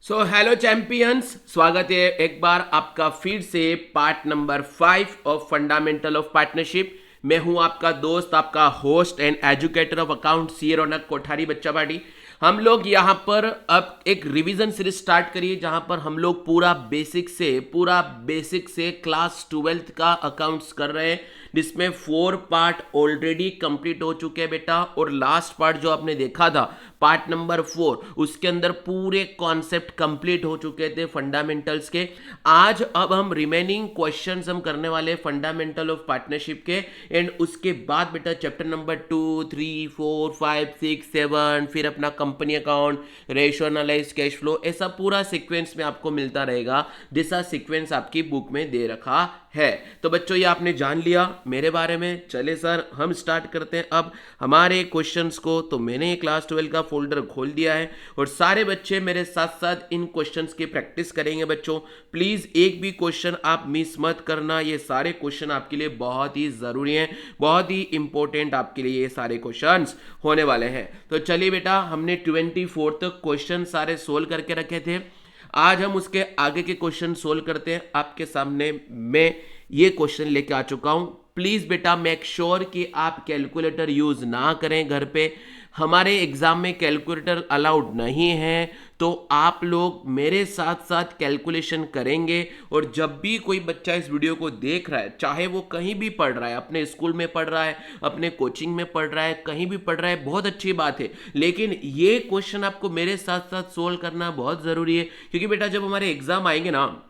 So hello champions, स्वागत है एक बार आपका फिर से part number 5 of fundamental of partnership. मैं हूं आपका दोस्त, आपका host and educator of account C Raunak Kothari बच्चा पार्टी। हम लोग यहाँ पर अब एक रिवीजन सीरीज स्टार्ट करिए जहाँ पर हम लोग पूरा बेसिक से क्लास 12th का अकाउंट्स कर रहे हैं, जिसमें 4 पार्ट ऑलरेडी कंप्लीट हो चुके हैं बेटा। और लास्ट पार्ट जो आपने देखा था पार्ट नंबर 4, उसके अंदर पूरे कॉन्सेप्ट कंप्लीट हो चुके थे फंडामेंटल्स के। आज अब हम रिमेनिंग क्वेश्चंस हम करने वाले हैं फंडामेंटल ऑफ पार्टनरशिप के। एंड उसके बाद बेटा चैप्टर नंबर 2, 3, 4, 5, 6, 7, फिर अपना company account, ratio analyse, cash flow, ऐसा पूरा सीक्वेंस में आपको मिलता रहेगा जैसा सीक्वेंस आपकी बुक में दे रखा है। तो बच्चों ये आपने जान लिया मेरे बारे में। चले सर हम स्टार्ट करते हैं अब हमारे क्वेश्चंस को। तो मैंने क्लास 12 का फोल्डर खोल दिया है और सारे बच्चे मेरे साथ साथ इन क्वेश्चंस की प्रैक्टिस करेंगे। बच्चों प्लीज एक भी क्वेश्चन आप मिस मत करना, ये सारे क्वेश्चन आपके लिए बहुत ही जरूरी हैं, बहुत ही इंपॉर्टेंट आपके लिए ये सारे क्वेश्चंस होने वाले हैं। तो चलिए बेटा, हमने 24 तक क्वेश्चन सारे सोल्व करके रखे थे। आज हम उसके आगे के क्वेश्चन सोल्व करते हैं। आपके सामने मैं ये क्वेश्चन लेके आ चुका हूं। प्लीज बेटा मेक श्योर कि आप कैलकुलेटर यूज ना करें घर पे। हमारे एग्जाम में कैलकुलेटर अलाउड नहीं है, तो आप लोग मेरे साथ साथ कैलकुलेशन करेंगे। और जब भी कोई बच्चा इस वीडियो को देख रहा है, चाहे वो कहीं भी पढ़ रहा है, अपने स्कूल में पढ़ रहा है, अपने कोचिंग में पढ़ रहा है, कहीं भी पढ़ रहा है, बहुत अच्छी बात है, लेकिन ये क्वेश्चन आपको मेरे साथ साथ सोल्व करना बहुत ज़रूरी है। क्योंकि बेटा जब हमारे एग्जाम आएंगे ना,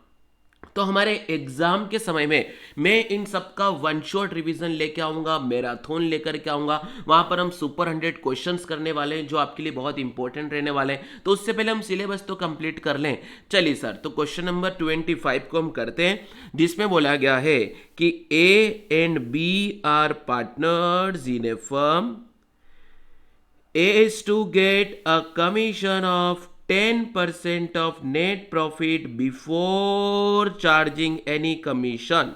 तो हमारे एग्जाम के समय में मैं इन सब का वन शॉट रिवीजन लेके आऊंगा, मैराथन लेकर के आऊंगा। वहां पर हम सुपर 100 क्वेश्चंस करने वाले हैं जो आपके लिए बहुत इंपॉर्टेंट रहने वाले हैं। तो उससे पहले हम सिलेबस तो कंप्लीट कर लें। चलिए सर, तो क्वेश्चन नंबर 25 को हम करते हैं, जिसमें बोला गया है कि A and B are partners in a firm. A is to get a commission of 10% of net profit before charging any commission.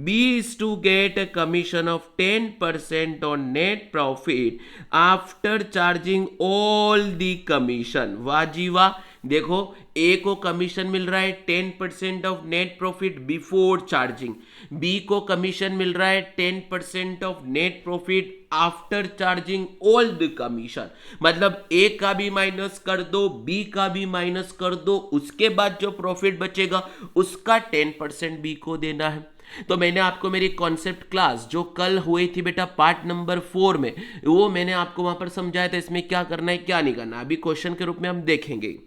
B is to get a commission of 10% on net profit after charging all the commission. वाह जी वाह। देखो, ए को commission मिल रहा है 10% of net profit before charging, B को commission मिल रहा है 10% of net profit after charging all the commission. मतलब ए का भी माइनस कर दो, बी का भी माइनस कर दो, उसके बाद जो प्रॉफिट बचेगा उसका 10% बी को देना है। तो मैंने आपको मेरी कॉन्सेप्ट क्लास जो कल हुई थी बेटा पार्ट नंबर 4 में, वो मैंने आपको वहां पर समझाया था इसमें क्या करना है क्या नहीं करना। अभी क्वेश्चन के रूप में हम देखेंगे।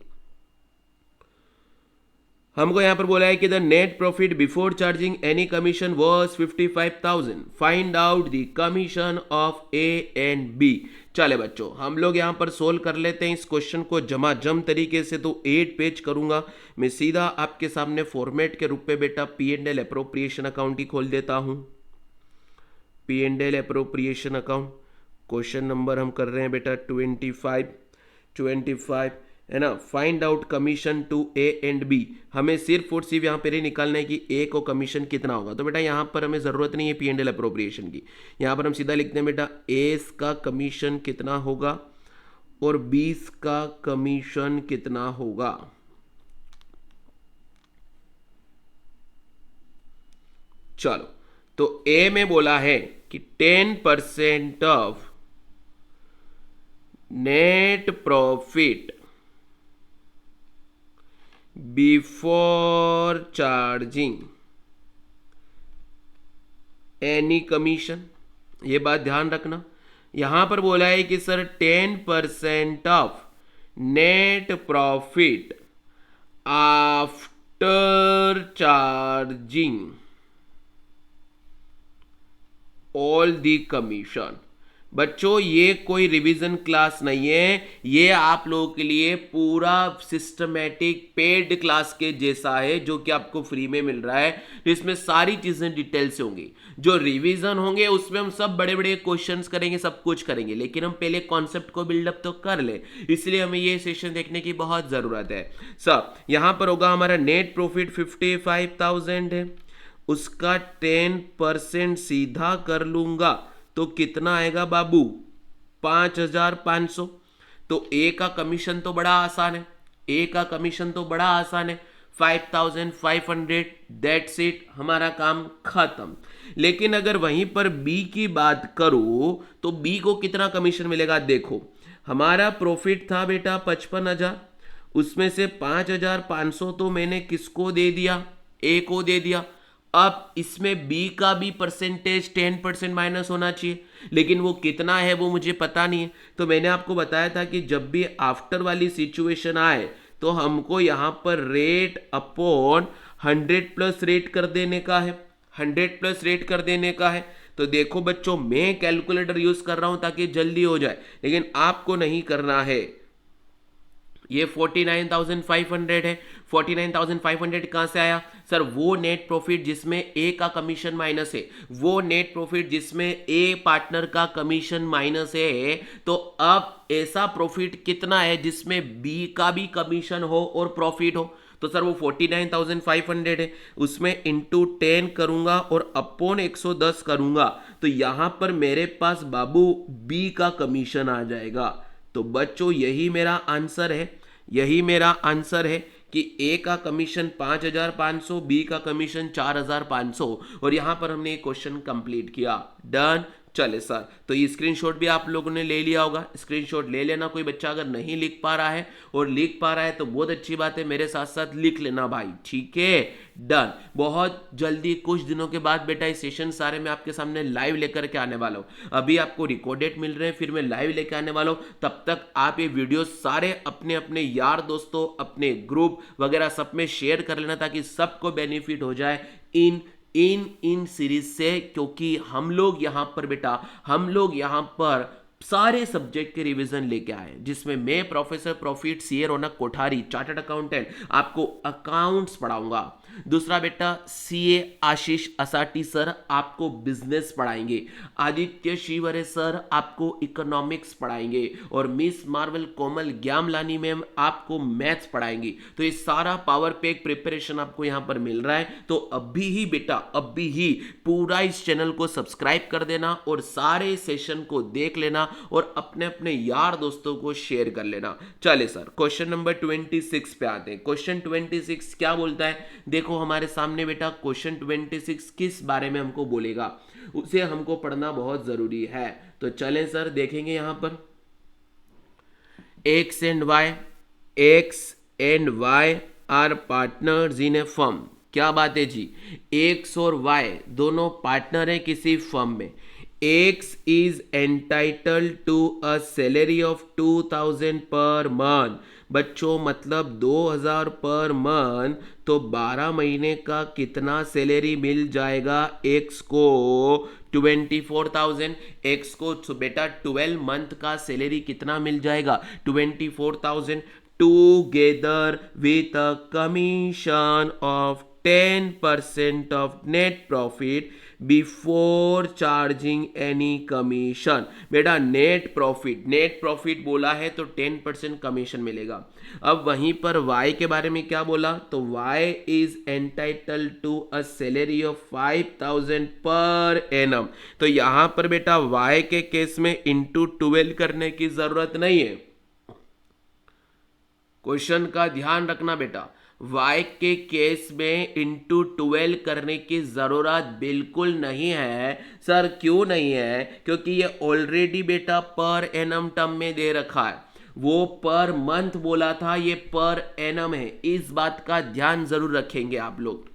हमको यहां पर बोला है कि the net profit before charging any commission was 55,000। Find out the commission of A and B. चले बच्चों, हम लोग यहां पर सोल्व कर लेते हैं इस क्वेश्चन को जमाजम तरीके से। तो 8 पेज करूंगा मैं सीधा आपके सामने फॉर्मेट के रूप में बेटा P and L appropriation account ही खोल देता हूं। P and L appropriation account, question number हम कर रहे हैं बेटा 25 है ना। Find out commission to A and B. हमें सिर्फ और सिर्फ यहाँ पर ही निकालना है कि ए को कमीशन कितना होगा। तो बेटा यहाँ पर हमें ज़रूरत नहीं है पी एंड एल अप्रोप्रिएशन की, यहाँ पर हम सीधा लिखते हैं बेटा ए का कमीशन कितना होगा और बी का कमीशन कितना होगा। चलो, तो ए में बोला है कि 10% of net profit before charging any commission. ये बात ध्यान रखना, यहां पर बोला है कि sir 10% of net profit after charging all the commission. बच्चों ये कोई रिवीजन क्लास नहीं है, ये आप लोगों के लिए पूरा सिस्टमेटिक पेड क्लास के जैसा है जो कि आपको फ्री में मिल रहा है। इसमें सारी चीजें डिटेल से होंगी। जो रिवीजन होंगे उसमें हम सब बड़े बड़े क्वेश्चंस करेंगे, सब कुछ करेंगे, लेकिन हम पहले कॉन्सेप्ट को बिल्डअप तो कर ले, इसलिए हमें ये सेशन देखने की बहुत जरूरत है। सब यहां पर होगा हमारा नेट प्रॉफिट 55,000 है, उसका 10% सीधा कर लूंगा तो कितना आएगा बाबू 5,500। तो ए का कमीशन तो बड़ा आसान है, ए का कमीशन तो बड़ा आसान है, 5500, दैट्स इट, हमारा काम खत्म। लेकिन अगर वहीं पर बी की बात करूं तो बी को कितना कमीशन मिलेगा? देखो, हमारा प्रॉफिट था बेटा 55,000, उसमें से 5,500 तो मैंने किसको दे दिया? ए को दे दिया। अब इसमें बी का भी परसेंटेज 10% माइनस होना चाहिए, लेकिन वो कितना है वो मुझे पता नहीं है। तो मैंने आपको बताया था कि जब भी आफ्टर वाली सिचुएशन आए तो हमको यहाँ पर रेट अपॉन 100 प्लस रेट कर देने का है, 100 प्लस रेट कर देने का है। तो देखो बच्चों, मैं कैलकुलेटर यूज कर रहा हूं ताकि जल्दी हो जाए, लेकिन आपको नहीं करना है। ये 49,500 है। 49,500 कहां से आया? सर वो नेट प्रॉफिट जिसमें ए का कमीशन माइनस है, वो नेट प्रॉफिट जिसमें ए पार्टनर का कमीशन माइनस है। तो अब ऐसा प्रॉफिट कितना है जिसमें बी का भी कमीशन हो और प्रॉफिट हो? तो सर वो 49,500 है, उसमें इंटू 10 करूंगा और अपॉन 110 करूंगा, तो यहां पर मेरे पास बाबू बी का कमीशन आ जाएगा। तो बच्चों यही मेरा आंसर है, यही मेरा आंसर है कि ए का कमीशन 5,500, बी का कमीशन 4,500, और यहां पर हमने एक क्वेश्चन कंप्लीट किया। डन। चले सर, तो ये स्क्रीनशॉट भी आप लोगों ने ले लिया होगा, स्क्रीनशॉट ले लेना। कोई बच्चा अगर नहीं लिख पा रहा है और लिख पा रहा है तो बहुत अच्छी बात है, मेरे साथ साथ लिख लेना भाई, ठीक है? डन। बहुत जल्दी कुछ दिनों के बाद बेटा ये सेशन सारे मैं आपके सामने लाइव लेकर के आने वाला हूं। अभी आपको रिकॉर्डेड मिल रहे हैं, फिर मैं लाइव लेकर आने वाला हूं। तब तक आप ये वीडियो सारे अपने अपने यार दोस्तों, अपने ग्रुप वगैरह सब में शेयर कर लेना ताकि सबको बेनिफिट हो जाए इन सीरीज से। क्योंकि हम लोग यहां पर सारे सब्जेक्ट के रिवीजन लेके आए, जिसमें मैं प्रोफेसर प्रॉफिट सीए रौनक कोठारी चार्टर्ड अकाउंटेंट आपको अकाउंट्स पढ़ाऊंगा। दूसरा बेटा सीए आशीष असाटी सर आपको बिजनेस पढ़ाएंगे, आदित्य शिवरे सर आपको इकोनॉमिक्स पढ़ाएंगे, और मिस मार्वल कोमल ग्यामलानी मैम आपको मैथ्स पढ़ाएंगी। तो ये सारा पावर पैक प्रिपरेशन आपको यहां पर मिल रहा है। तो अभी ही बेटा, अभी ही पूरा इस चैनल को सब्सक्राइब कर देना और सारे सेशन को देख लेना और अपने अपने यार दोस्तों को शेयर कर लेना। चले सर, क्वेश्चन नंबर 26 पे आते हैं। क्वेश्चन 26 क्या बोलता है? देखो हमारे सामने बेटा क्वेश्चन 26 किस बारे में हमको बोलेगा, उसे हमको पढ़ना बहुत जरूरी है। तो चलें सर, देखेंगे यहां पर X and Y are partners in a firm. क्या बात है जी? एक्स और वाई दोनों पार्टनर हैं किसी फर्म में। X is entitled to a salary of 2,000 per month। बच्चों मतलब 2,000 पर मंथ, तो 12 महीने का कितना सैलरी मिल जाएगा X को? 24,000। X को तो बेटा 12 मंथ का सैलरी कितना मिल जाएगा? 24,000 together with a commission of 10% of net profit before charging any commission. बेटा नेट प्रॉफिट बोला है तो 10% कमीशन मिलेगा। अब वहीं पर y के बारे में क्या बोला? तो y is entitled to a salary of 5,000 per annum. तो यहां पर बेटा y के केस में इंटू 12 करने की जरूरत नहीं है। क्वेश्चन का ध्यान रखना बेटा, y के केस में इंटू 12 करने की जरूरत बिल्कुल नहीं है। सर क्यों नहीं है? क्योंकि ये ऑलरेडी बेटा पर एनम टर्म में दे रखा है। वो पर मंथ बोला था, ये पर एनम है। इस बात का ध्यान जरूर रखेंगे आप लोग।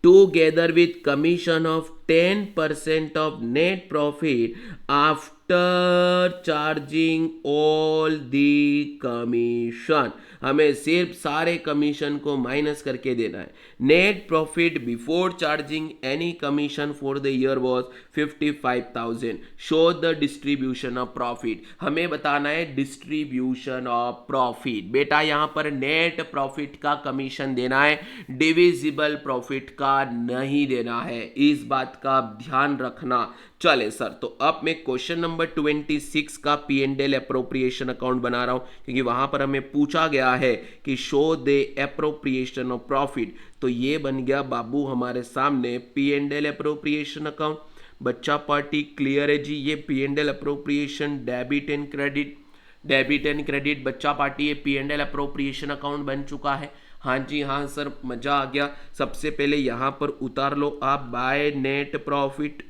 Together with commission of 10% of net profit after charging all the commission. हमें सिर्फ सारे कमीशन को माइनस करके देना है। Net profit before charging any commission for the year was 55,000। Show the distribution of profit. हमें बताना है डिस्ट्रीब्यूशन ऑफ प्रॉफिट। बेटा यहां पर नेट प्रॉफिट का कमीशन देना है, डिविजिबल प्रॉफिट का नहीं देना है। इस बात का ध्यान रखना। चले सर, तो अब मैं क्वेश्चन नंबर 26 का P&L एप्रोप्रिएशन अकाउंट बना रहा हूं, क्योंकि वहां पर हमें पूछा गया है कि show the appropriation of profit. तो ये बन गया बाबू हमारे सामने P&L एप्रोप्रिएशन अकाउंट। बच्चा पार्टी क्लियर है जी? ये P&L appropriation debit and credit. Debit and credit बच्चा पार्टी है, P&L अप्रोप्रिएशन अकाउंट बन चुका है। हाँ जी हाँ सर, मजा आ गया। सबसे पहले यहां पर उतार लो आप by net profit,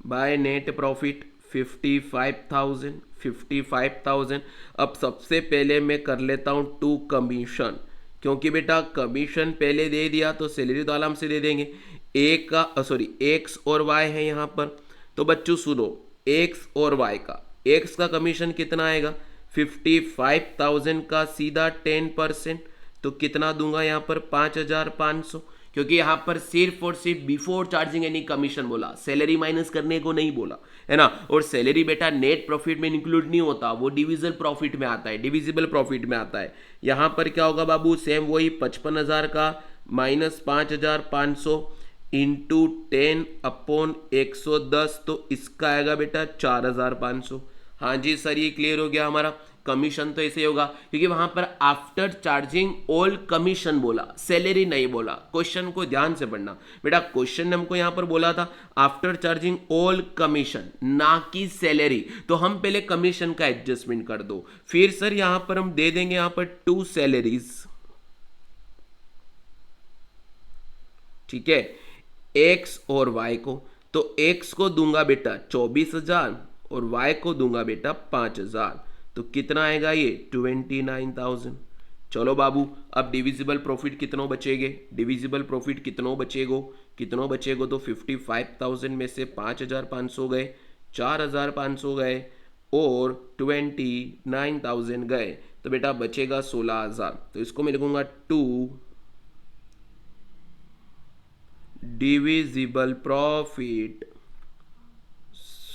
by net profit 55,000। अब सबसे पहले मैं कर लेता हूं टू कमीशन, क्योंकि बेटा कमीशन पहले दे दिया तो सैलरी तो आराम से दे देंगे। ए का सॉरी एक्स और वाई है यहाँ पर। तो बच्चों सुनो, एक्स और वाई का, एक्स का कमीशन कितना आएगा 55,000 का सीधा 10%, तो कितना दूंगा यहाँ पर 5,500, क्योंकि यहाँ पर सिर्फ और सिर्फ बिफोर चार्जिंग एनी कमीशन बोला, सैलरी माइनस करने को नहीं बोला है ना। और सैलरी बेटा नेट प्रॉफिट में इंक्लूड नहीं होता, वो डिविजिबल प्रॉफिट में आता है, डिविजिबल प्रॉफिट में आता है। यहाँ पर क्या होगा बाबू, सेम वही 55,000 का माइनस 5,500 इंटू 10/110, तो इसका आएगा बेटा 4,500। हाँ जी सर, ये क्लियर हो गया हमारा। कमीशन तो ऐसे होगा क्योंकि वहां पर आफ्टर चार्जिंग ऑल कमीशन बोला, सैलरी नहीं बोला। क्वेश्चन को ध्यान से पढ़ना बेटा, क्वेश्चन ने हमको यहां पर बोला था आफ्टर चार्जिंग ऑल कमीशन, ना कि सैलरी। तो हम पहले कमीशन का एडजस्टमेंट कर दो, फिर सर यहां पर हम दे देंगे यहां पर 2 सैलरीज, ठीक है, एक्स और वाई को। तो एक्स को दूंगा बेटा 24,000 और वाई को दूंगा बेटा 5,000, तो कितना आएगा ये 29,000। चलो बाबू, अब डिविजिबल प्रॉफिट कितनों बचेगे, डिविजिबल प्रॉफिट कितनों बचेगो तो 55,000 में से 5,500 गए, 4,500 गए और 29,000 गए, तो बेटा बचेगा 16,000। तो इसको मैं लिखूंगा 2 डिविजिबल प्रॉफिट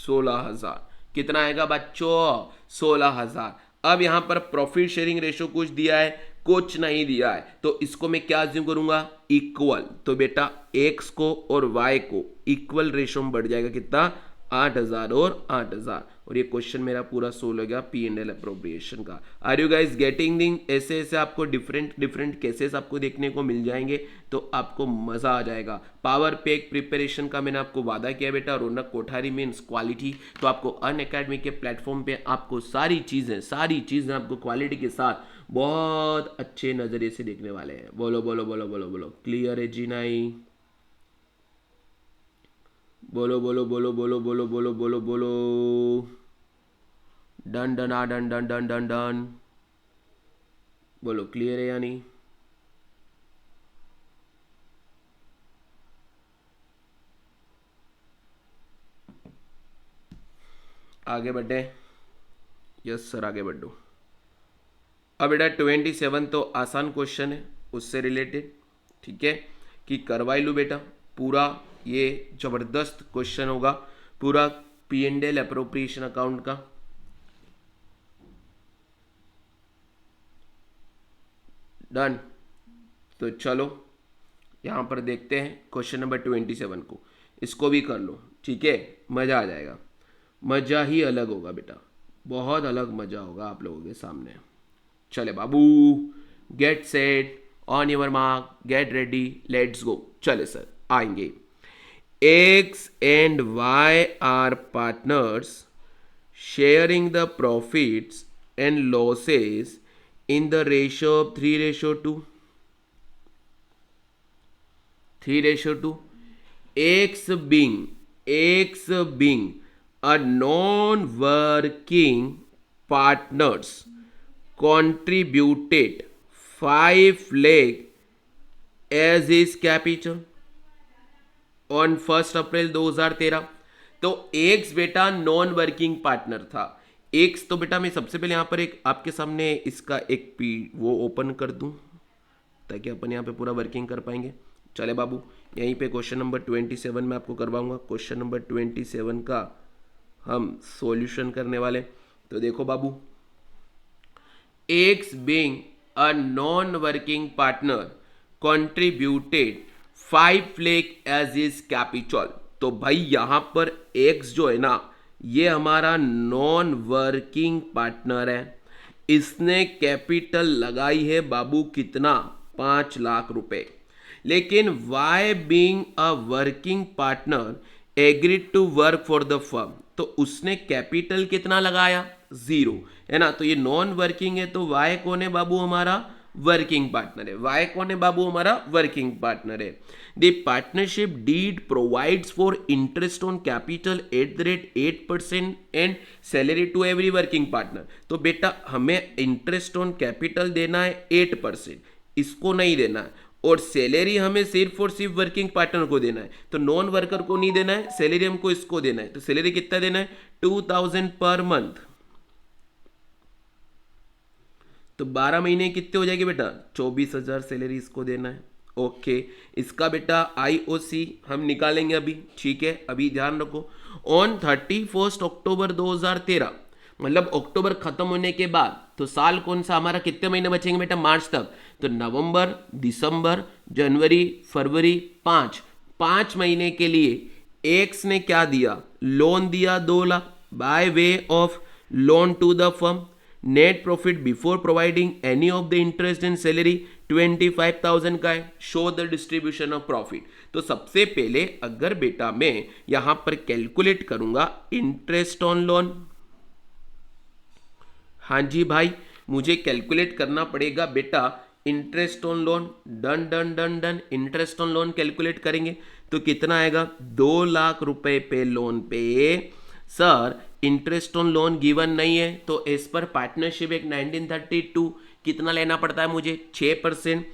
16,000। कितना आएगा बच्चों 16,000। अब यहां पर प्रॉफिट शेयरिंग रेशो कुछ दिया है, कुछ नहीं दिया है, तो इसको मैं क्या अज्यूम करूंगा इक्वल। तो बेटा एक्स को और वाई को इक्वल रेशो में बढ़ जाएगा कितना 8,000 और 8,000, और ये क्वेश्चन मेरा पूरा सोल्व हो गया P&L अप्रोप्रिएशन का। Are you guys getting thing? ऐसे ऐसे आपको डिफरेंट केसेस आपको देखने को मिल जाएंगे, तो आपको मजा आ जाएगा। पावर पैक प्रिपरेशन का मैंने आपको वादा किया बेटा, रौनक कोठारी मीन्स क्वालिटी। तो आपको अनअकैडमी के प्लेटफॉर्म पे आपको सारी चीजें आपको क्वालिटी के साथ बहुत अच्छे नजरिए से देखने वाले हैं। बोलो बोलो बोलो बोलो बोलो, क्लियर है जी नहीं? बोलो बोलो बोलो बोलो बोलो बोलो बोलो बोलो, done done ah done done done done done, बोलो क्लियर है या नहीं? आगे बढ़े? यस सर, आगे बढ़ो। अब बेटा 27 तो आसान क्वेश्चन है उससे रिलेटेड, ठीक है, कि करवाई लूँ बेटा पूरा। ये जबरदस्त क्वेश्चन होगा पूरा P&L अप्रोप्रिएशन अकाउंट का। डन, तो चलो यहां पर देखते हैं क्वेश्चन नंबर 27 को, इसको भी कर लो, ठीक है, मजा आ जाएगा, मजा ही अलग होगा बेटा, बहुत अलग मजा होगा आप लोगों के सामने। चले बाबू, get set, on your mark, get ready, let's go. चले सर आएंगे। X and Y are partners sharing the profits and losses in the ratio of 3:2. 3:2. X being a non-working partners contributed 5 lakh as his capital on 1 अप्रैल 2013। तो x बेटा non working partner था। X तो बेटा मैं सबसे पहले यहां पर एक आपके सामने इसका एक वो ओपन कर दूं ताकि अपन यहां पे पूरा वर्किंग कर पाएंगे। चले बाबू, यहीं पे क्वेश्चन नंबर 27 में आपको करवाऊंगा। क्वेश्चन नंबर 27 का हम सॉल्यूशन करने वाले। तो देखो बाबू, X being a non working partner contributed 5 lakh as his capital. तो भाई यहां पर एक्स जो है ना, ये हमारा नॉन वर्किंग पार्टनर है, इसने कैपिटल लगाई है बाबू कितना 5 लाख रुपए। लेकिन Y being a working partner agreed to work for the firm, तो उसने कैपिटल कितना लगाया, 0, है ना। तो ये नॉन वर्किंग है, तो वाई कौन है बाबू, हमारा वर्किंग पार्टनर है। वाई कौन है बाबू, हमारा वर्किंग पार्टनर है। The partnership deed provides for interest on capital at the rate 8% and salary to every working partner. तो बेटा हमें इंटरेस्ट ऑन कैपिटल देना है 8%, इसको नहीं देना है, और सैलरी हमें सिर्फ और सिर्फ वर्किंग पार्टनर को देना है। तो नॉन वर्कर को नहीं देना है, सैलरी हमको इसको देना है। तो सैलरी कितना देना है, 2000 पर मंथ। तो 12 महीने कितने हो जाएगी बेटा, 24,000 सैलरी इसको देना है। ओके, इसका बेटा आईओसी हम निकालेंगे अभी, ठीक है। अभी ध्यान रखो, ऑन 31 अक्टूबर 2013, मतलब अक्टूबर खत्म होने के बाद, तो साल कौन सा हमारा, कितने महीने बचेंगे बेटा मार्च तक, तो नवंबर, दिसंबर, जनवरी, फरवरी, 5 महीने के लिए एक्स ने क्या दिया, लोन दिया 2 lakh by way of loan to the firm. Net profit before providing any of the interest and salary 25,000 का है। Show the distribution of profit. तो सबसे पहले अगर बेटा मैं यहां पर कैलकुलेट करूंगा इंटरेस्ट ऑन लोन, हाँ जी भाई, मुझे कैलकुलेट करना पड़ेगा बेटा interest on loan. Done done done done, interest on loan calculate करेंगे तो कितना आएगा, 2 लाख रुपए पे लोन पे। Sir interest on loan given नहीं है, तो एज पर पार्टनरशिप एक 1932 कितना लेना पड़ता है मुझे, 6%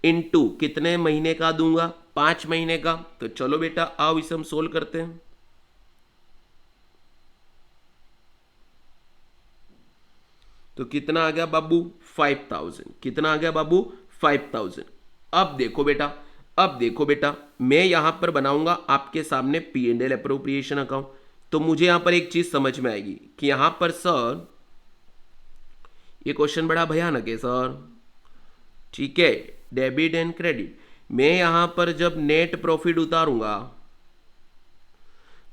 इनटू कितने महीने का दूंगा, 5 महीने का। तो चलो बेटा आओ इसे हम सोल्व करते हैं। तो कितना आ गया बाबू, 5000। कितना आ गया बाबू, 5000। अब देखो बेटा मैं यहां पर बनाऊंगा आपके सामने P&L अप्रोप्रिएशन अकाउंट। तो मुझे यहां पर एक चीज समझ में आएगी कि यहां पर सर ये क्वेश्चन बड़ा भयानक है सर, ठीक है। डेबिट एंड क्रेडिट, मैं यहां पर जब नेट प्रॉफिट उतारूंगा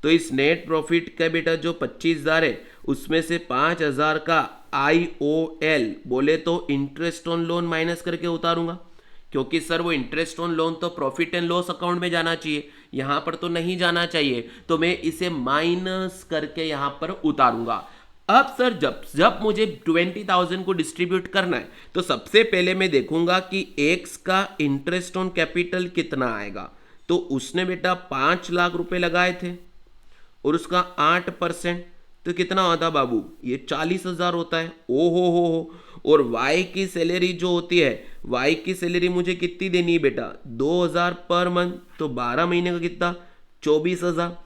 तो इस नेट प्रॉफिट का बेटा जो 25,000 है उसमें से 5,000 का IOL बोले तो इंटरेस्ट ऑन लोन माइनस करके उतारूंगा, क्योंकि सर वो इंटरेस्ट ऑन लोन तो प्रॉफिट एंड लॉस अकाउंट में जाना चाहिए, यहां पर तो नहीं जाना चाहिए। तो मैं इसे माइनस करके यहां पर उतारूंगा। अब सर जब मुझे 20,000 को डिस्ट्रीब्यूट करना है तो सबसे पहले मैं देखूंगा कि एक्स का इंटरेस्ट ऑन कैपिटल कितना आएगा। तो उसने बेटा 5 लाख रुपए लगाए थे और उसका 8% तो कितना होता बाबू, ये 40,000 होता है। ओ हो। और वाई की सैलरी जो होती है, वाई की सैलरी मुझे कितनी देनी है बेटा, 2,000 पर मंथ। तो 12 महीने का कितना, 24,000।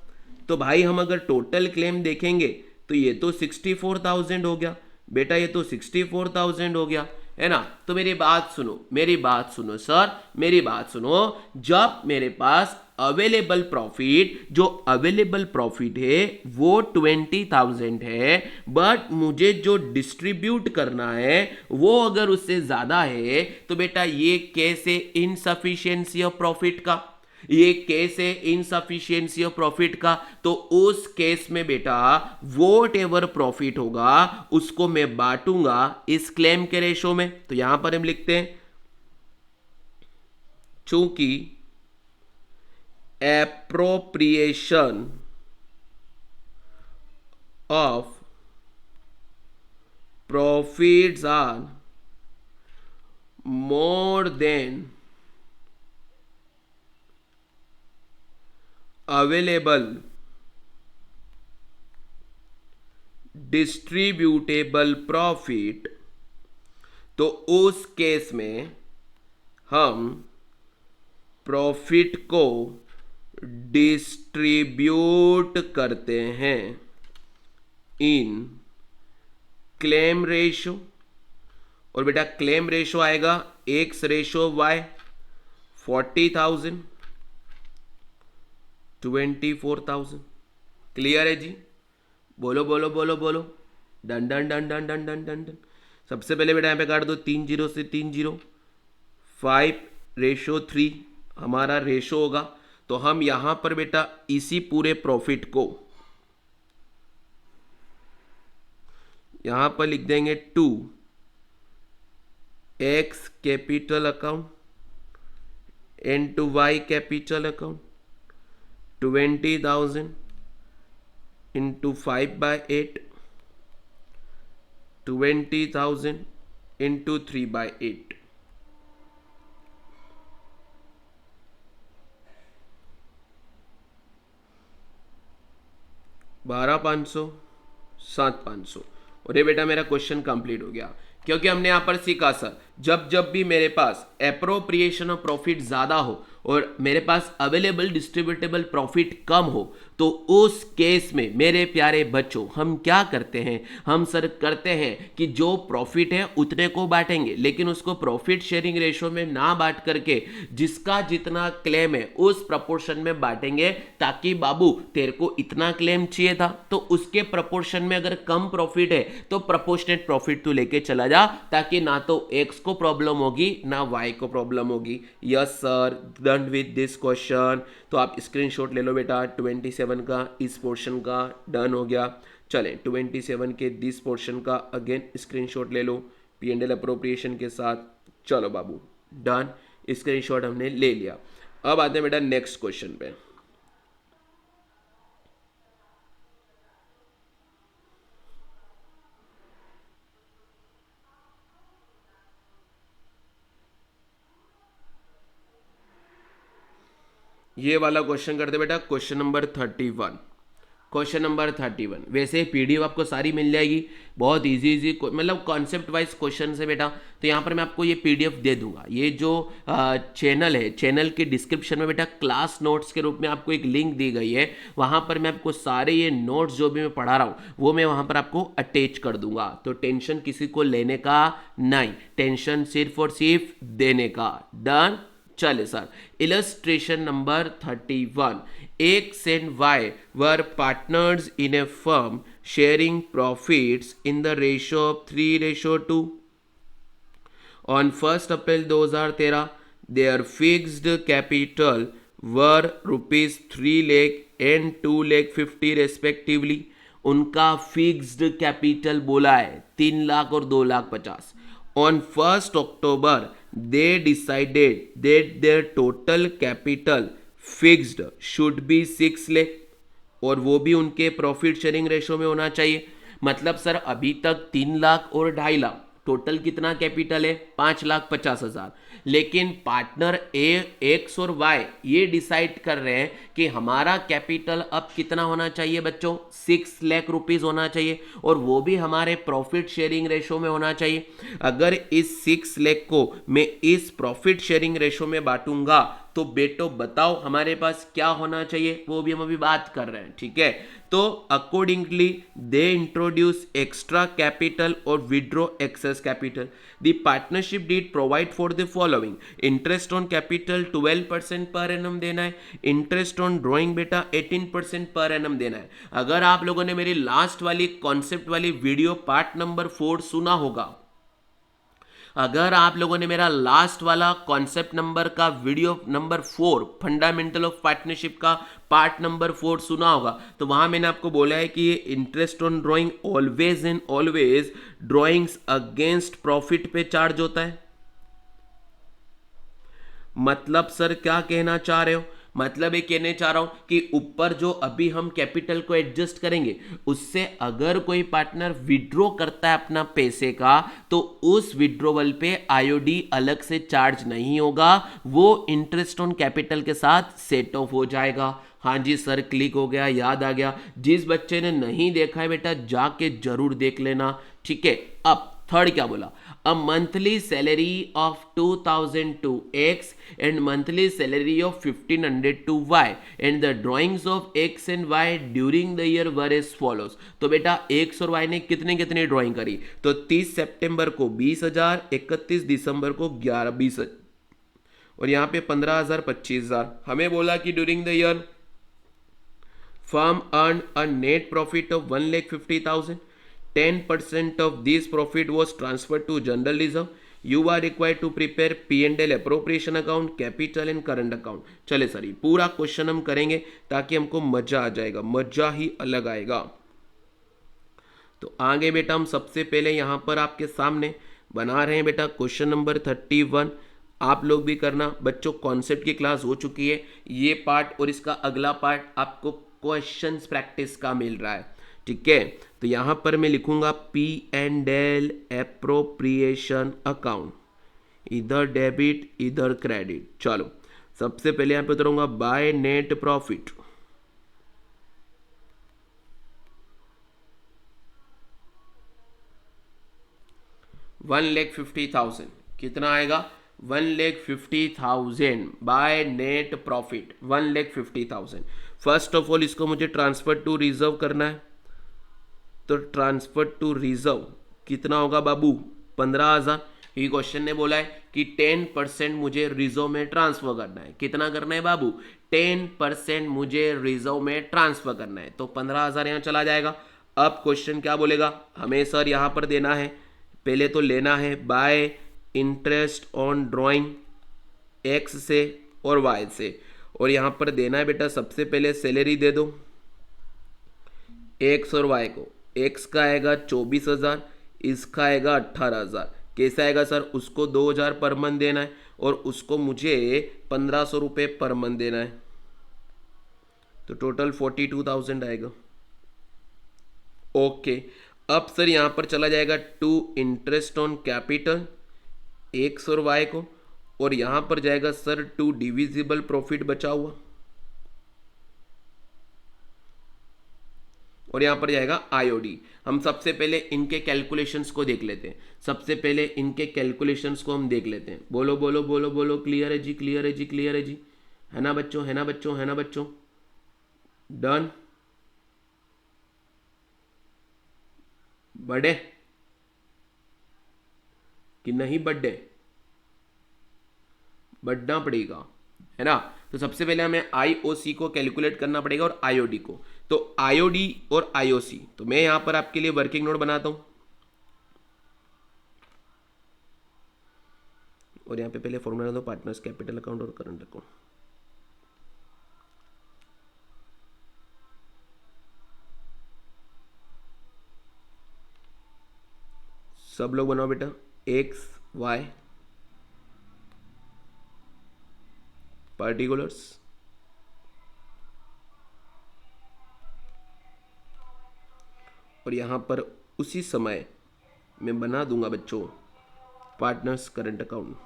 तो भाई हम अगर टोटल क्लेम देखेंगे तो ये तो 64,000 हो गया बेटा, ये तो 64,000 हो गया, है ना। तो मेरी बात सुनो सर, मेरी बात सुनो। जब मेरे पास अवेलेबल प्रॉफिट है वो 20,000 है, बट मुझे जो डिस्ट्रीब्यूट करना है वो अगर उससे ज्यादा है, तो बेटा ये कैसे इनसफिशिएंसी ऑफ प्रॉफिट का, ये केस है इनसफिशिएंसी ऑफ प्रॉफिट का। तो उस केस में बेटा वोट एवर प्रॉफिट होगा उसको मैं बांटूंगा इस क्लेम के रेशो में। तो यहां पर हम लिखते हैं चूंकि appropriation of profits are more than available distributable profit, तो उस केस में हम प्रॉफिट को डिस्ट्रीब्यूट करते हैं इन क्लेम रेशो। और बेटा क्लेम रेशो आएगा एक्स रेशो वाई, 40,000 24,000। क्लियर है जी, बोलो बोलो बोलो बोलो, done done done done done done done done. सबसे पहले बेटा यहाँ पे काट दो 3 0 से 3 0, 5:3 हमारा रेशो होगा। तो हम यहां पर बेटा इसी पूरे प्रॉफिट को यहां पर लिख देंगे 2x capital account into y capital account, 20,000 into 5/8, 20,000 into 3/8, 12,500, 7,500। और ये बेटा मेरा क्वेश्चन कंप्लीट हो गया, क्योंकि हमने यहां पर सीखा सर, जब भी मेरे पास एप्रोप्रिएशन ऑफ प्रॉफिट ज़्यादा हो और मेरे पास अवेलेबल डिस्ट्रीब्यूटेबल प्रॉफिट कम हो, तो उस केस में मेरे प्यारे बच्चों हम क्या करते हैं, हम सर करते हैं कि जो प्रॉफिट है उतने को बांटेंगे, लेकिन उसको प्रॉफिट शेयरिंग रेशो में ना बांट करके जिसका जितना क्लेम है उस प्रपोर्शन में बांटेंगे, ताकि बाबू तेरे को इतना क्लेम चाहिए था तो उसके प्रपोर्शन में अगर कम प्रॉफिट है तो प्रपोर्शनेट प्रॉफिट तू लेके चला जा, ताकि ना तो एक्स को प्रॉब्लम होगी ना वाई को प्रॉब्लम होगी। Yes sir, done with this question. तो आप स्क्रीनशॉट ले लो बेटा 27 का, इस पोर्शन का डन हो गया। चलें 27 के दिस पोर्शन का अगेन स्क्रीनशॉट ले लो P&L अप्रोप्रिएशन के साथ। चलो बाबू डन, स्क्रीनशॉट हमने ले लिया। अब आते हैं बेटा नेक्स्ट क्वेश्चन पे। ये वाला क्वेश्चन करते बेटा, क्वेश्चन नंबर 31। क्वेश्चन नंबर 31 वैसे पीडीएफ आपको सारी मिल जाएगी, बहुत इजी मतलब कॉन्सेप्ट वाइज क्वेश्चन है बेटा। तो यहाँ पर मैं आपको ये पीडीएफ दे दूंगा। ये जो चैनल है, चैनल के डिस्क्रिप्शन में बेटा क्लास नोट्स के रूप में आपको एक लिंक दी गई है, वहाँ पर मैं आपको सारे ये नोट्स जो भी मैं पढ़ा रहा हूँ वो मैं वहाँ पर आपको अटैच कर दूंगा। तो टेंशन किसी को लेने का नहीं, टेंशन सिर्फ और सिर्फ देने का। डन। चले sir, illustration number 31। X and Y were partners in a firm sharing profits in the ratio of 3:2. On 1st April 2013, their fixed capital were rupees 3 lakh and 2 lakh 50 respectively. उनका fixed capital बोला है 3 लाख और 2 lakh 50। On 1st October, they decided that their total capital fixed should be 6 lakh, और वो भी उनके profit sharing ratio में होना चाहिए। मतलब सर अभी तक 3 लाख और 2.5 लाख, टोटल कितना कैपिटल है 5,50,000। लेकिन पार्टनर एक्स और वाई ये डिसाइड कर रहे हैं कि हमारा कैपिटल अब कितना होना चाहिए बच्चों, 6 लाख रुपीज होना चाहिए, और वो भी हमारे प्रॉफिट शेयरिंग रेशो में होना चाहिए। अगर इस 6 लाख को मैं इस प्रॉफिट शेयरिंग रेशो में बांटूंगा तो बेटो बताओ हमारे पास क्या होना चाहिए, वो भी हम अभी बात कर रहे हैं। ठीक है, तो accordingly they introduce extra capital और withdraw excess capital. The partnership deed provide for the following: interest on capital 12% per annum देना है, इंटरेस्ट ऑन ड्रॉइंग बेटा 18% पर एनम देना है। अगर आप लोगों ने मेरी लास्ट वाली कॉन्सेप्ट वाली वीडियो पार्ट नंबर 4 सुना होगा, अगर आप लोगों ने मेरा लास्ट वाला कॉन्सेप्ट नंबर का video number 4 fundamental of partnership का पार्ट नंबर 4 सुना होगा, तो वहां मैंने आपको बोला है कि ये interest on drawing always and always drawings against profit पे चार्ज होता है। मतलब सर क्या कहना चाह रहे हो, मतलब ये कहने चाह रहा हूं कि ऊपर जो अभी हम कैपिटल को एडजस्ट करेंगे उससे अगर कोई पार्टनर विड्रॉ करता है अपना पैसे का, तो उस विड्रॉवल पे आईओडी अलग से चार्ज नहीं होगा, वो इंटरेस्ट ऑन कैपिटल के साथ सेट ऑफ हो जाएगा। हाँ जी सर, क्लिक हो गया, याद आ गया। जिस बच्चे ने नहीं देखा है बेटा जाके जरूर देख लेना। ठीक है, अब थर्ड क्या बोला, a monthly salary of 2,000 to X and monthly salary of 1,500 to Y and the drawings of X and Y during the year were as follows. तो बेटा एक्स और वाई ने कितने कितने ड्रॉइंग करी, तो 30 सितंबर को 20,000, 31 दिसंबर को 20,000 और यहाँ पे 15,000, 25,000। हमें बोला कि during the year firm earn a net profit of 1,50,000. 10% of this profit was transferred to general reserve. You are required to prepare P&L appropriation account, capital and current account. चले सर ये पूरा क्वेश्चन हम करेंगे ताकि हमको मजा आ जाएगा, मजा ही अलग आएगा। तो आगे बेटा हम सबसे पहले यहाँ पर आपके सामने बना रहे हैं बेटा क्वेश्चन नंबर 31। आप लोग भी करना बच्चों, कॉन्सेप्ट की क्लास हो चुकी है, ये पार्ट और इसका अगला पार्ट आपको क्वेश्चंस प्रैक्टिस का मिल रहा है, ठीक है। तो यहां पर मैं लिखूंगा P&L एप्रोप्रिएशन अकाउंट, इधर डेबिट इधर क्रेडिट। चलो सबसे पहले यहां पे उतरूंगा बाय नेट प्रॉफिट, $1,50,000 कितना आएगा, 1,50,000 by net profit 1,50,000। First of all इसको मुझे ट्रांसफर टू रिजर्व करना है, तो ट्रांसफर टू रिजर्व कितना होगा बाबू, 15,000। ये क्वेश्चन ने बोला है कि 10% मुझे रिजर्व में ट्रांसफर करना है। कितना करना है बाबू, 10% मुझे रिजर्व में ट्रांसफर करना है, तो 15,000 यहाँ चला जाएगा। अब क्वेश्चन क्या बोलेगा, हमें सर यहाँ पर देना है, पहले तो लेना है bye interest on drawing x से और वाई से, और यहाँ पर देना है बेटा सबसे पहले सैलरी दे दो एक्स और वाई को। एक्स का आएगा 24,000, इसका आएगा 18,000। कैसा आएगा सर, उसको 2,000 पर मंथ देना है और उसको मुझे 1,500 रुपये पर मंथ देना है, तो टोटल 42,000 आएगा। ओके, अब सर यहाँ पर चला जाएगा to interest on capital X और वाई को, और यहाँ पर जाएगा सर टू डिविजिबल प्रॉफिट बचा हुआ, और यहाँ पर जाएगा आईओडी। हम सबसे पहले इनके कैलकुलेशंस को देख लेते हैं, सबसे पहले इनके कैलकुलेशंस को हम देख लेते हैं। बोलो बोलो बोलो बोलो, क्लियर है जी, क्लियर है जी, क्लियर है जी, है ना बच्चों, है ना बच्चों, है ना बच्चों, डन। बर्थडे कि नहीं, बर्थडे बढ़ना पड़ेगा, है ना। तो सबसे पहले हमें आईओसी को कैलकुलेट करना पड़ेगा और आईओडी को। तो आईओडी और आईओसी, तो मैं यहां पर आपके लिए वर्किंग नोट बनाता हूं, और यहां पे पहले फॉर्मूला दो, पार्टनर्स कैपिटल अकाउंट और करंट अकाउंट। सब लोग बनाओ बेटा, एक्स वाई पार्टिकुलर्स, और यहां पर उसी समय मैं बना दूंगा बच्चों पार्टनर्स करंट अकाउंट।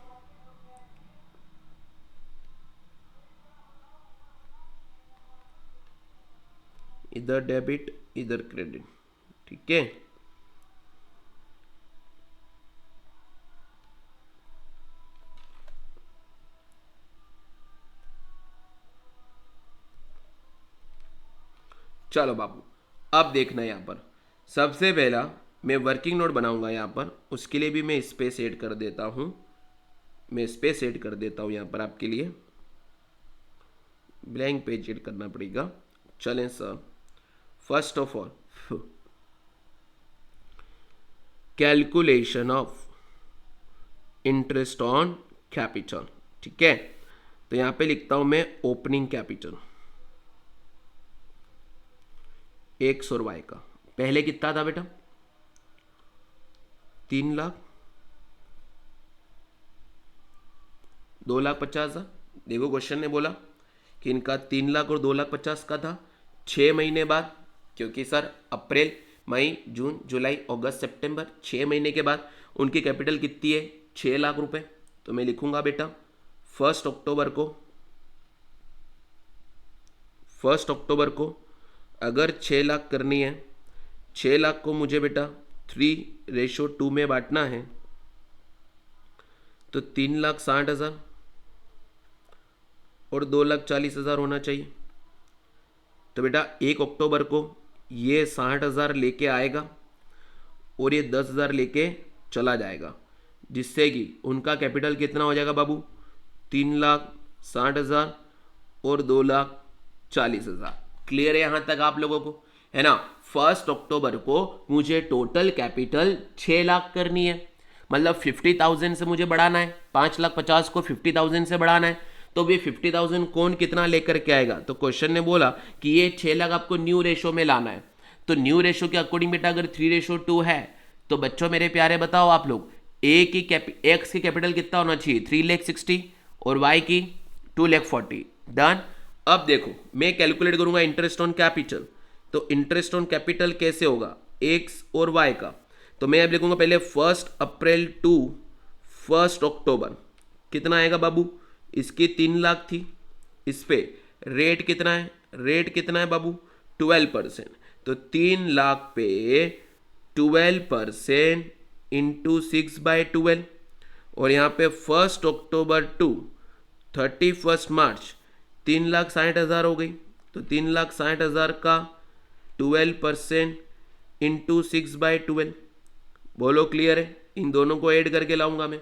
इधर डेबिट इधर क्रेडिट, ठीक है। चलो बाबू, अब देखना यहां पर सबसे पहला मैं वर्किंग नोट बनाऊंगा यहां पर, उसके लिए भी मैं स्पेस ऐड कर देता हूं, मैं स्पेस ऐड कर देता हूं यहां पर आपके लिए, ब्लैंक पेज ऐड करना पड़ेगा। चलें sir, first of all calculation of interest on capital, ठीक है। तो यहां पे लिखता हूं मैं ओपनिंग कैपिटल एक्स और वाई का, पहले कितना था बेटा, 3 लाख, 2,50,000। देखो क्वेश्चन ने बोला कि इनका 3 लाख और 2,50,000 का था। 6 महीने बाद, क्योंकि सर अप्रैल मई जून जुलाई अगस्त सितंबर 6 महीने के बाद उनकी कैपिटल कितनी है, 6 लाख रुपए। तो मैं लिखूंगा बेटा 1 अक्टूबर को अगर 6 लाख करनी है, 6 लाख को मुझे बेटा 3:2 में बांटना है, तो 3,60,000 और 2,40,000 होना चाहिए। तो बेटा 1 अक्टूबर को ये 60,000 लेके आएगा और ये 10,000 लेके चला जाएगा, जिससे कि उनका कैपिटल कितना हो जाएगा बाबू, 3,60,000 और 2,40,000। क्लियर है यहां तक आप लोगों को, है ना। 1 अक्टूबर को मुझे टोटल कैपिटल 6 लाख करनी है, मतलब 50,000 से मुझे बढ़ाना है, 5,50,000 को 50,000 से बढ़ाना है। तो भी 50,000 कौन कितना लेकर के आएगा, तो क्वेश्चन ने बोला कि ये 6 लाख आपको न्यू रेशो में लाना है। तो न्यू रेशो के अकॉर्डिंग बेटा अगर 3:2 है, तो बच्चों मेरे प्यारे बताओ आप लोग, एक्स की कैपिटल कितना होना चाहिए, 3,60,000 और वाई की 2,40,000। डन। अब देखो मैं कैलकुलेट करूंगा इंटरेस्ट ऑन कैपिटल, तो इंटरेस्ट ऑन कैपिटल कैसे होगा एक्स और वाई का, तो मैं अब लिखूंगा पहले 1 अप्रैल टू 1 अक्टूबर, कितना आएगा बाबू, इसकी 3 लाख थी, इस पे रेट कितना है, रेट कितना है बाबू 12%, तो 3 लाख पे 12% इंटू 6/12, और यहाँ पे 1 अक्टूबर टू 31 मार्च 3,60,000 हो गई, तो 3,60,000 का 12% इंटू 6/12, बोलो क्लियर है, इन दोनों को ऐड करके लाऊंगा मैं।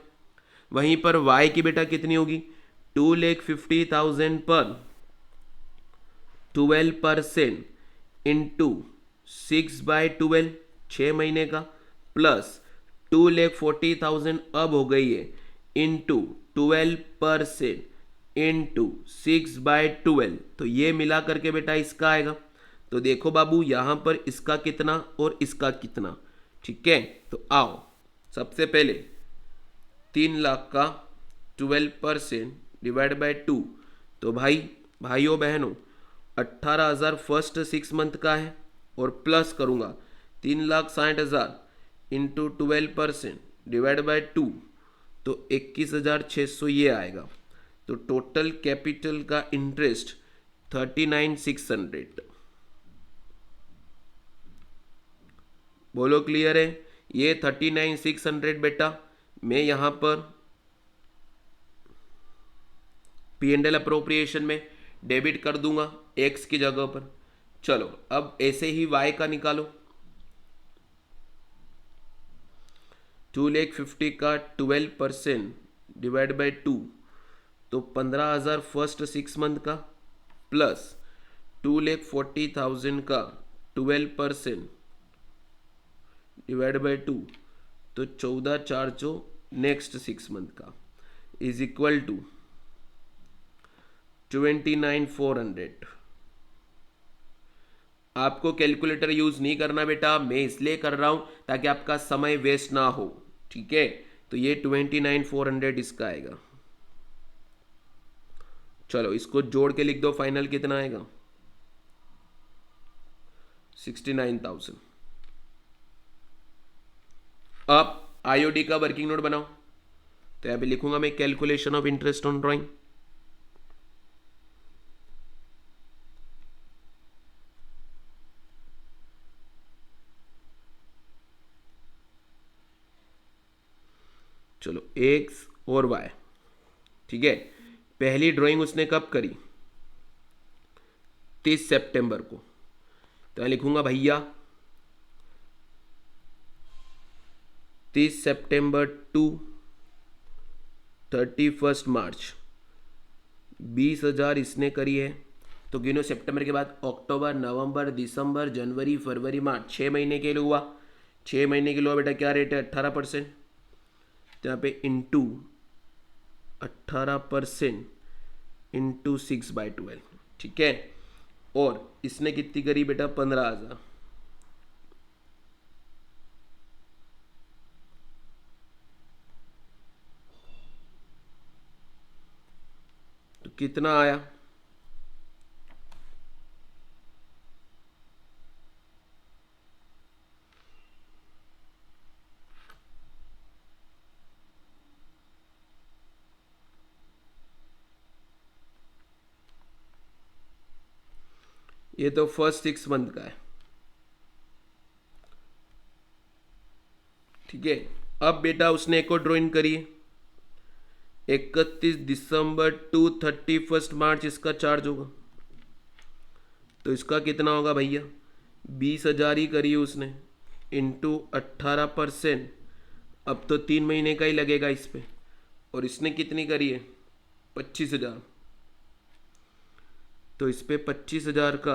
वहीं पर y की बेटा कितनी होगी 2,50,000 पर 12% इंटू 6/12, 6 महीने का, प्लस 2,40,000 अब हो गई है इंटू 12% इंटू 6/12, तो ये मिला करके बेटा इसका आएगा। तो देखो बाबू यहां पर इसका कितना और इसका कितना, ठीक है, तो आओ सबसे पहले 3 लाख का 12% डिवाइड बाय 2, तो भाइयों बहनों 18,000 फर्स्ट 6 मंथ का है, और प्लस करूंगा 3,60,000 इंटू 12% डिवाइड बाय 2, तो 21,600 ये आएगा। तो टोटल कैपिटल का इंटरेस्ट 39,600, बोलो क्लियर है, ये 39,600 बेटा मैं यहां पर P&L अप्रोप्रिएशन में डेबिट कर दूंगा एक्स की जगह पर। चलो अब ऐसे ही वाई का निकालो, 2,50,000 का 12% डिवाइड बाय 2, तो 15,000 फर्स्ट 6 मंथ का, प्लस 2,40,000 का 12% डिवाइड बाय 2, तो 14,400 नेक्स्ट 6 मंथ का इज इक्वल टू 29,400। आपको कैलकुलेटर यूज नहीं करना बेटा, मैं इसलिए कर रहा हूं ताकि आपका समय वेस्ट ना हो, ठीक है, तो ये 29,400 इसका आएगा। चलो इसको जोड़ के लिख दो, फाइनल कितना आएगा 69,000। अब आईओडी का वर्किंग नोट बनाओ, तो यहां पे लिखूंगा मैं calculation of interest on drawing. चलो एक्स और वाई, ठीक है, पहली ड्राइंग उसने कब करी 30 सितंबर को, तो मैं लिखूंगा भैया 30 सितंबर टू 31 मार्च 20,000 इसने करी है, तो गिनो सितंबर के बाद अक्टूबर नवंबर दिसंबर जनवरी फरवरी मार्च 6 महीने के लिए हुआ, 6 महीने के लिए हुआ बेटा क्या रेट है 18%, तो यहाँ पे इंटू 18% इंटू 6/12, ठीक है, और इसने कितनी करी बेटा 15,000, तो कितना आया ये तो फर्स्ट 6 मंथ का है, ठीक है। अब बेटा उसने एक और ड्राइंग करी है 31 दिसंबर टू 31 मार्च, इसका चार्ज होगा, तो इसका कितना होगा भैया 20,000 ही करी है उसने इंटू 18%, अब तो 3 महीने का ही लगेगा इस पे, और इसने कितनी करी है 25,000, तो इस पे 25,000 का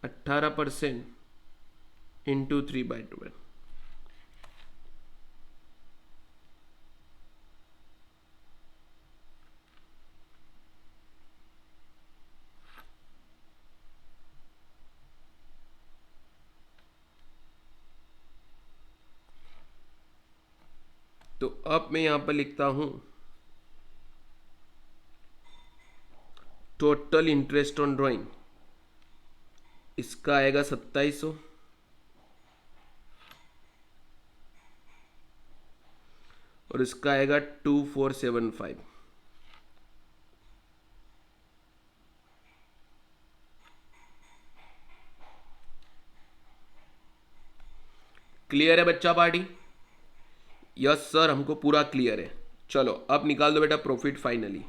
18% इंटू 3/12, तो अब मैं यहां पर लिखता हूं टोटल इंटरेस्ट ऑन ड्राइंग इसका आएगा 2700 और इसका आएगा 2475। क्लियर है बच्चा पार्टी? यस सर, हमको पूरा क्लियर है। चलो अब निकाल दो बेटा प्रॉफिट फाइनली।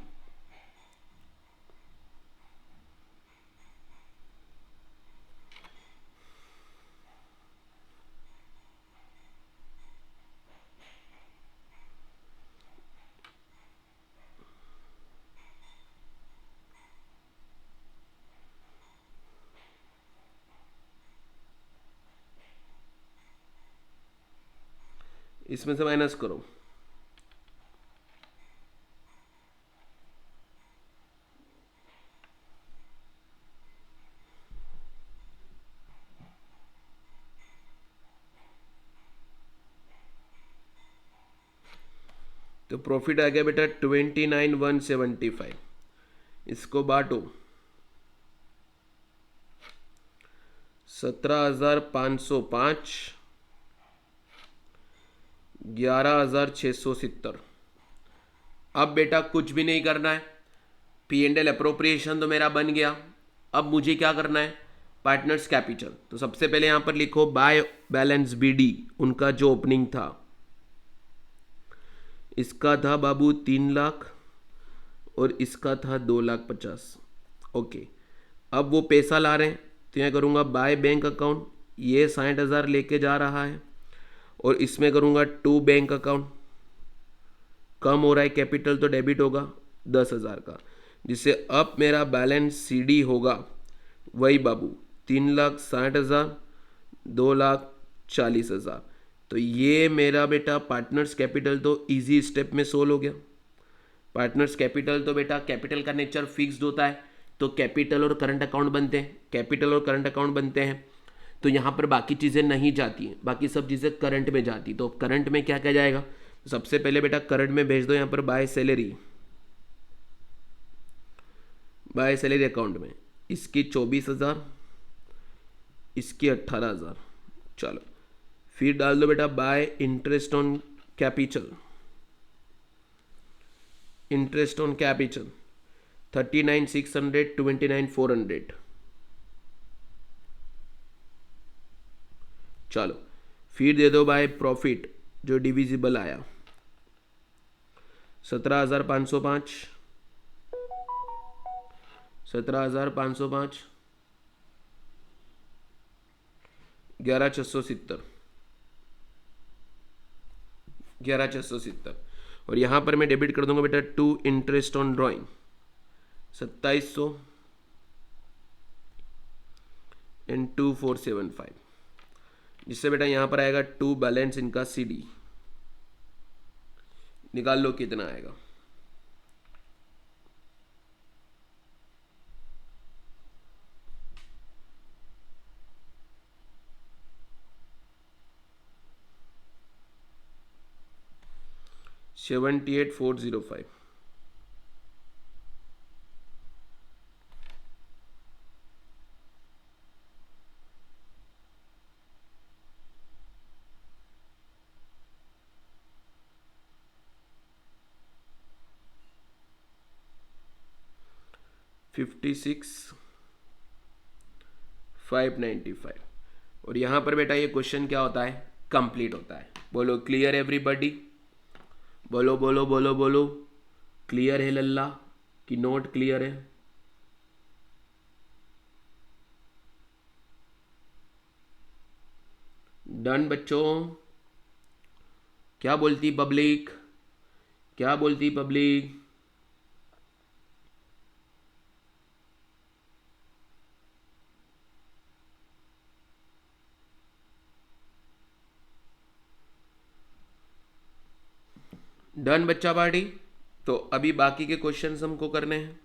इसमें से माइनस करो। तो प्रॉफिट आ गया बेटा 29,175। इसको बांटो 17,505, 11,670। अब बेटा कुछ भी नहीं करना है, P&L अप्रोप्रिएशन तो मेरा बन गया। अब मुझे क्या करना है, पार्टनर्स कैपिटल। तो सबसे पहले यहां पर लिखो बाय बैलेंस BD, उनका जो ओपनिंग था इसका था बाबू 3 लाख और इसका था 2,50,000। ओके, अब वो पैसा ला रहे हैं तो यहाँ करूँगा बाय बैंक अकाउंट, ये 60,000 लेके जा रहा है और इसमें करूँगा टू बैंक अकाउंट, कम हो रहा है कैपिटल तो डेबिट होगा 10,000 का, जिससे अब मेरा बैलेंस CD होगा वही बाबू 3,60,000, 2,40,000। तो ये मेरा बेटा पार्टनर्स कैपिटल तो इजी स्टेप में सोल्व हो गया। पार्टनर्स कैपिटल तो बेटा कैपिटल का नेचर फिक्स्ड होता है, तो कैपिटल और करंट अकाउंट बनते हैं, कैपिटल और करंट अकाउंट बनते हैं, तो यहाँ पर बाकी चीज़ें नहीं जाती हैं, बाकी सब चीज़ें करंट में जाती। तो करंट में क्या क्या जाएगा, सबसे पहले बेटा करंट में भेज दो यहाँ पर by salary, by salary account में इसकी 24,000, इसकी 18,000। चलो फिर डाल दो बेटा bye interest on capital, interest on capital 39,600, 29,400। चलो फिर दे दो बाय प्रॉफिट जो डिविजिबल आया 17,505, 17,505, 11,670, 11,670। और यहां पर मैं डेबिट कर दूंगा बेटा to interest on drawing 2,700 and 2,475, जिससे बेटा यहां पर आएगा टू बैलेंस इनका CD। निकाल लो कितना आएगा। $78,405। $56,595। और यहां पर बेटा ये क्वेश्चन क्या होता है, कंप्लीट होता है। बोलो क्लियर एवरीबॉडी, बोलो बोलो बोलो बोलो, क्लियर है लल्ला कि नोट क्लियर है? डन बच्चों? क्या बोलती पब्लिक, क्या बोलती पब्लिक? डन बच्चा पार्टी? तो अभी बाकी के क्वेश्चंस हमको करने हैं।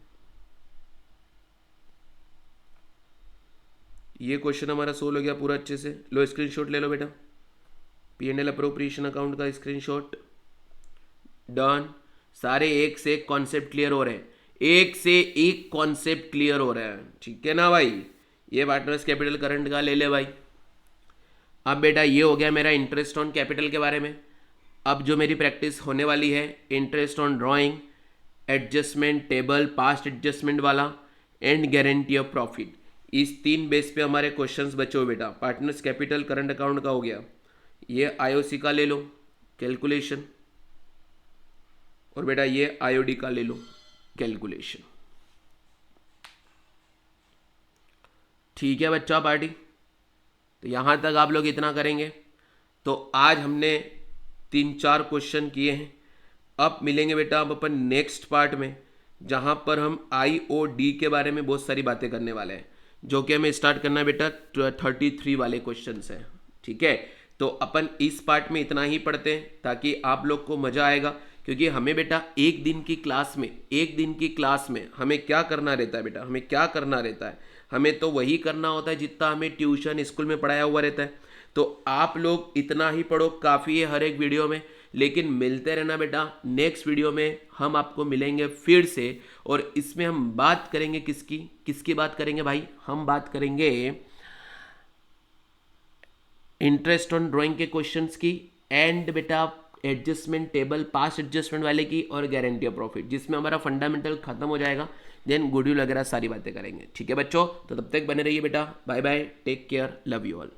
ये क्वेश्चन हमारा सोल्व हो गया पूरा अच्छे से। लो स्क्रीनशॉट ले लो बेटा, P&L अप्रोप्रिएशन अकाउंट का स्क्रीनशॉट। डन। सारे एक से एक कॉन्सेप्ट क्लियर हो रहे हैं, एक से एक कॉन्सेप्ट क्लियर हो रहा है, ठीक है ना भाई। ये पार्टनर्स कैपिटल करंट का ले ले भाई। अब बेटा ये हो गया मेरा इंटरेस्ट ऑन कैपिटल के बारे में। अब जो मेरी प्रैक्टिस होने वाली है interest on drawing, adjustment table, past adjustment वाला एंड गारंटी ऑफ प्रॉफिट, इस 3 बेस पे हमारे क्वेश्चंस बचे हो बेटा। पार्टनर्स कैपिटल करंट अकाउंट का हो गया, ये आईओसी का ले लो कैलकुलेशन, और बेटा ये आईओडी का ले लो कैलकुलेशन। ठीक है बच्चा पार्टी, तो यहां तक आप लोग इतना करेंगे। तो आज हमने 3-4 क्वेश्चन किए हैं। अब मिलेंगे बेटा अब अपन नेक्स्ट पार्ट में, जहां पर हम आईओडी के बारे में बहुत सारी बातें करने वाले हैं, जो कि हमें स्टार्ट करना है बेटा 33 वाले क्वेश्चन है, ठीक है। तो अपन इस पार्ट में इतना ही पढ़ते हैं ताकि आप लोग को मजा आएगा, क्योंकि हमें बेटा एक दिन की क्लास में हमें क्या करना रहता है बेटा, हमें क्या करना रहता है, हमें तो वही करना होता है जितना हमें ट्यूशन स्कूल में पढ़ाया हुआ रहता है। तो आप लोग इतना ही पढ़ो, काफ़ी है हर एक वीडियो में, लेकिन मिलते रहना बेटा। नेक्स्ट वीडियो में हम आपको मिलेंगे फिर से, और इसमें हम बात करेंगे किसकी बात करेंगे भाई, हम बात करेंगे इंटरेस्ट ऑन ड्राइंग के क्वेश्चंस की, एंड बेटा एडजस्टमेंट टेबल पास्ट एडजस्टमेंट वाले की, और गारंटी ऑफ प्रॉफिट, जिसमें हमारा फंडामेंटल खत्म हो जाएगा। देन गुडविल वगैरह सारी बातें करेंगे, ठीक है बच्चों। तो तब तक बने रहिए बेटा, bye bye, take care, love you all.